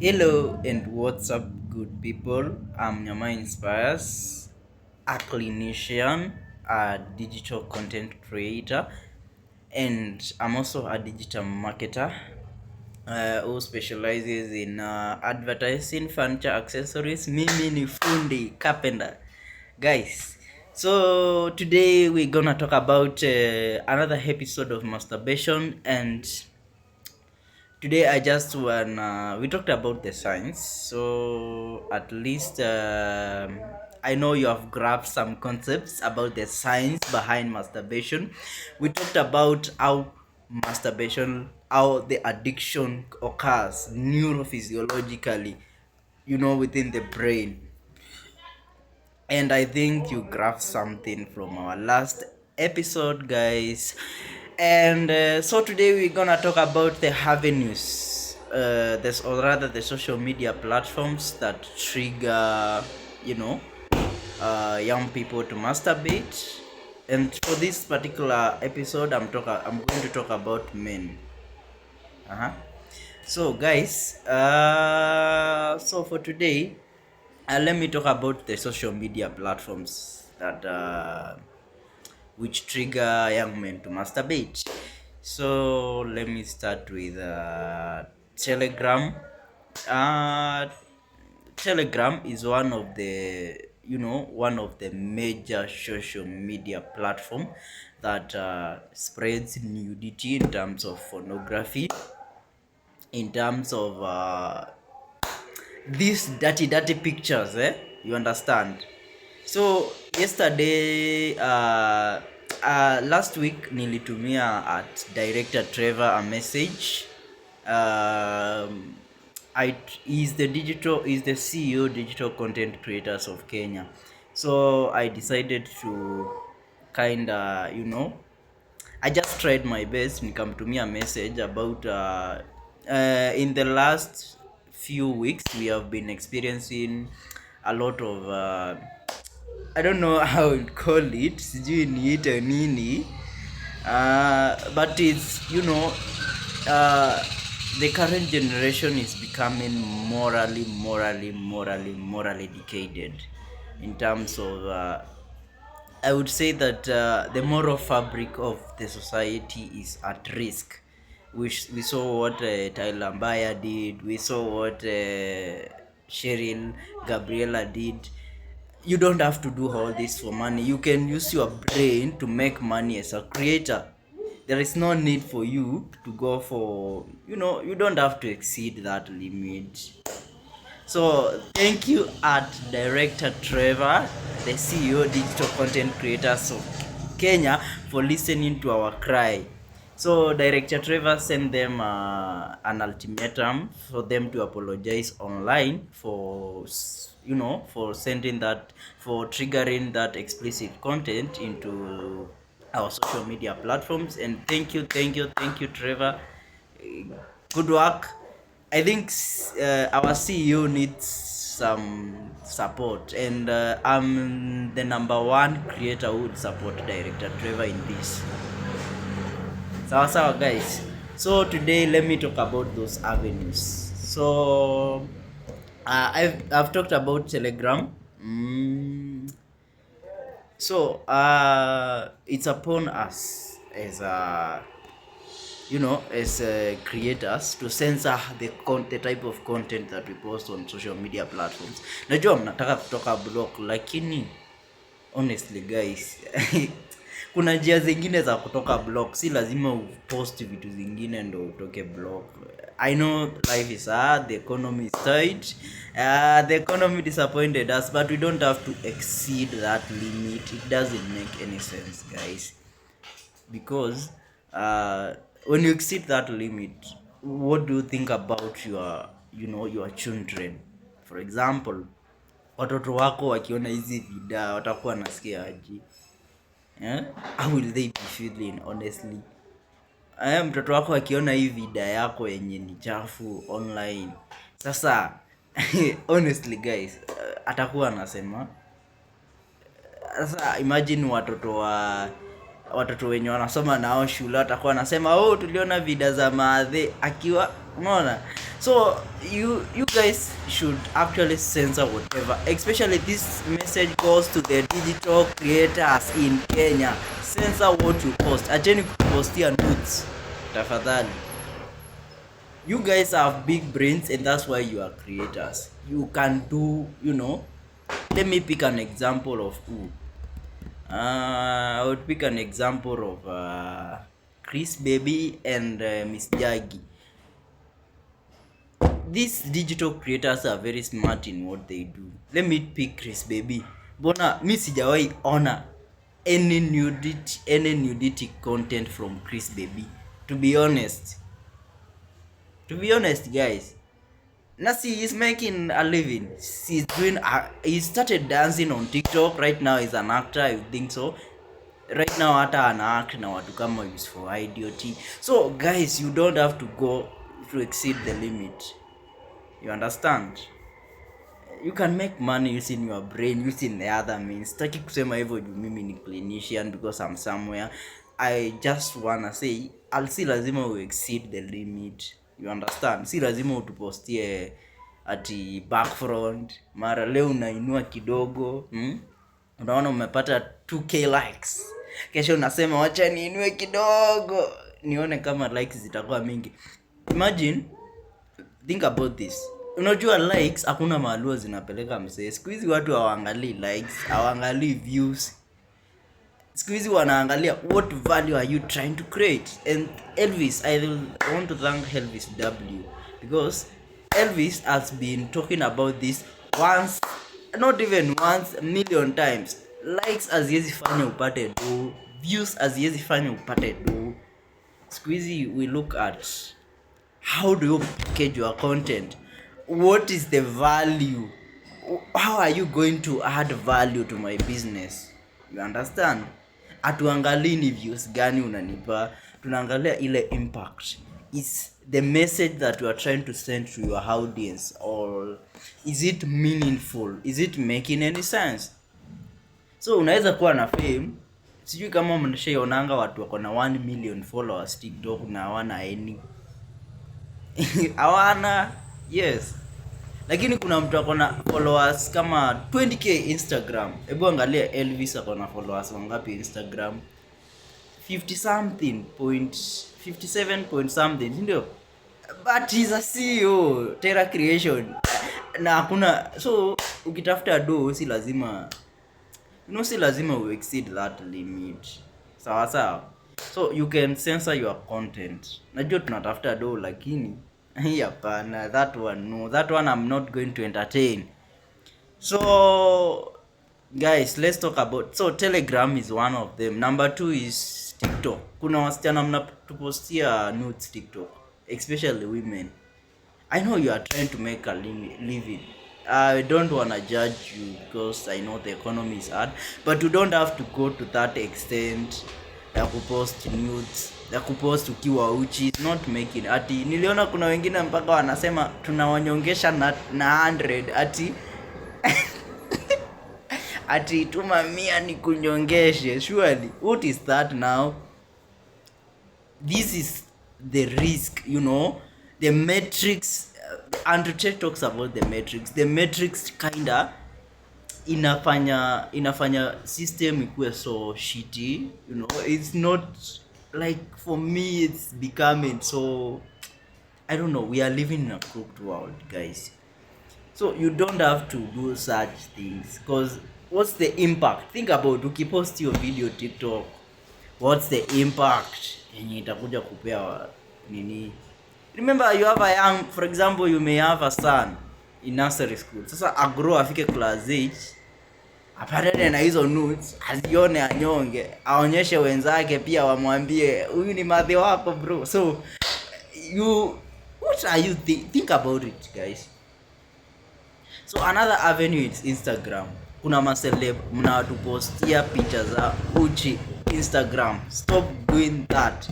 Hello and what's up, good people? I'm Nyama Inspires, a clinician, a digital content creator, and I'm also a digital marketer who specializes in advertising, furniture, accessories. Mimi ni fundi carpenter, guys. So today we're gonna talk about another episode of masturbation, and today I just wanna we talked about the science, so at least I know you have grabbed some concepts about the science behind masturbation. We talked about how masturbation, how the addiction occurs neurophysiologically, within the brain. And I think you grabbed something from our last episode, guys. And so today we're gonna talk about the avenues, or rather the social media platforms that trigger, young people to masturbate. And for this particular episode, I'm going to talk about men. Uh-huh. So, guys, so for today, let me talk about the social media platforms that which trigger young men to masturbate. So let me start with Telegram. Uh, Telegram is one of the major social media platform that spreads nudity in terms of pornography, in terms of these dirty pictures, you understand. So yesterday last week nilitumia at director Trevor a message. He's the CEO digital content creators of Kenya. So I decided to kinda, I just tried my best nikamtumia message about in the last few weeks we have been experiencing a lot of I don't know how to call it, sijui niite nini, but it's the current generation is becoming morally decayed in terms of I would say that the moral fabric of the society is at risk. We saw what Tyler Mbaya did. We saw what Cheryl Gabriela did. You don't have to do all this for money. You can use your brain to make money as a creator. There is no need for you to go for, you don't have to exceed that limit. So thank you at Director Trevor, the CEO Digital Content Creators of Kenya, for listening to our cry. So Director Trevor sent them an ultimatum for them to apologize online for for sending that, for triggering that explicit content into our social media platforms. And thank you, Trevor. Good work. I think our CEO needs some support, and I'm the number one creator who would support Director Trevor in this. Sawa guys. So today let me talk about those avenues. So I've talked about Telegram. So it's upon us as creators to censor the type of content that we post on social media platforms. Najua mnataka kutoka block, lakini honestly guys kuna njia zingine za kutoka block, si lazima upost vitu zingine ndo utoke block. I know life is hard, the economy is tight, the economy disappointed us, but we don't have to exceed that limit. It doesn't make any sense, guys, because when you exceed that limit, what do you think about your children? For example, watoto wako wakiona hizi vida watakuwa nasikia aje? How will they be feeling honestly? Mtoto wako akiona hii vida yako yenye ni chafu online, sasa honestly guys, atakuwa anasema, sasa imagine watoto wenye wanasoma nao shule watakuwa nasema, tuliona vida za maadhe akiwa Unaona? So you guys should actually censor whatever, especially this message goes to the digital creators in Kenya. Censor what you post. Acheni kupostia nudes tafadhali. You guys have big brains and that's why you are creators. You can do, let me pick an example of who. I would pick an example of Chris Baby and Miss Jaggy. These digital creators are very smart in what they do. Let me pick Chris Baby. Bona mi sijawahi ona any nudity content from Chris Baby. To be honest guys. Nasi is making a living. He started dancing on TikTok. Right now he's an actor, I think so. Right now hata ana act na watu kama use for idiot. So guys, you don't have to go to exceed the limit. You understand? You can make money using your brain, using the other means. Sitaki kusema hivyo juu mimi ni clinician because I'm somewhere. I just wanna say, si lazima we exceed the limit. You understand? Si lazima utupostie ati backfront. Mara leo unainua kidogo. Unaona umepata 2k likes. Kesho unasema wacha niinue kidogo nione kama likes zitakuwa mingi. Imagine, think about this. Unajua likes hakuna mahali zinapeleka msee. Siku hizi watu hawaangalii likes, hawaangalii views. Siku hizi wanaangalia what value are you trying to create. And Elvis, I want to thank Elvis W because Elvis has been talking about this once, not even once, a million times. Likes haziwezi fanya upate do, views haziwezi fanya upate do. Siku hizi we look at how do you package your content? What is the value? How are you going to add value to my business? You understand? Atuangalii ni views gani unanipa, tunaangalia ile impact. Is the message that you are trying to send to your audience, or is it meaningful? Is it making any sense? So unaweza kuwa na fame, sijui kama mnashaionanga watu wako na 1 million followers TikTok na hawana any. Hawana, yes. Lakini kuna mtu ako na followers kama 20k Instagram. Hebu angalia Elvis ako na followers wangapi Instagram? 57 point something, ndio? But he's a CEO, Terra Creation. Na hakuna, so ukitafuta do si lazima we exceed that limit. Sawa. So you can censor your content. Najua tunatafuta do lakini hapana, that one I'm not going to entertain. So guys, let's talk about, so Telegram is one of them. Number 2 is TikTok. Kuna wasichana mnatupostia nudes TikTok, especially women. I know you are trying to make a living. I don't want to judge you because I know the economy is hard, but you don't have to go to that extent ya kupost nudes, ya kupost ukiwa uchi. It's not making. Ati niliona kuna wengine mpaka wanasema tunawanyongesha na 100 ati ati tuma 100 ni kunyongeshe. Surely what is that now? This is the risk, the metrics. Andrew Tate talks about the metrics. The metrics kinda inafanya system ikuwe so shitty, It's not like, for me it's becoming so, I don't know, we are living in a crooked world, guys. So you don't have to do such things because what's the impact? Think about ukipost your video TikTok, what's the impact yenye itakuja kupea nini? Remember, you have a young, for example, you may have a son in nursery school. Sasa agrow afike class 8, apatane na hizo nudes, azione anyonge, aonyeshe wenzake pia wamwambie huyu ni madhe wako bro. So what are you think about it, guys? So another avenue is Instagram. Kuna maceleb mnawatupostia picha za uchi Instagram. Stop doing that.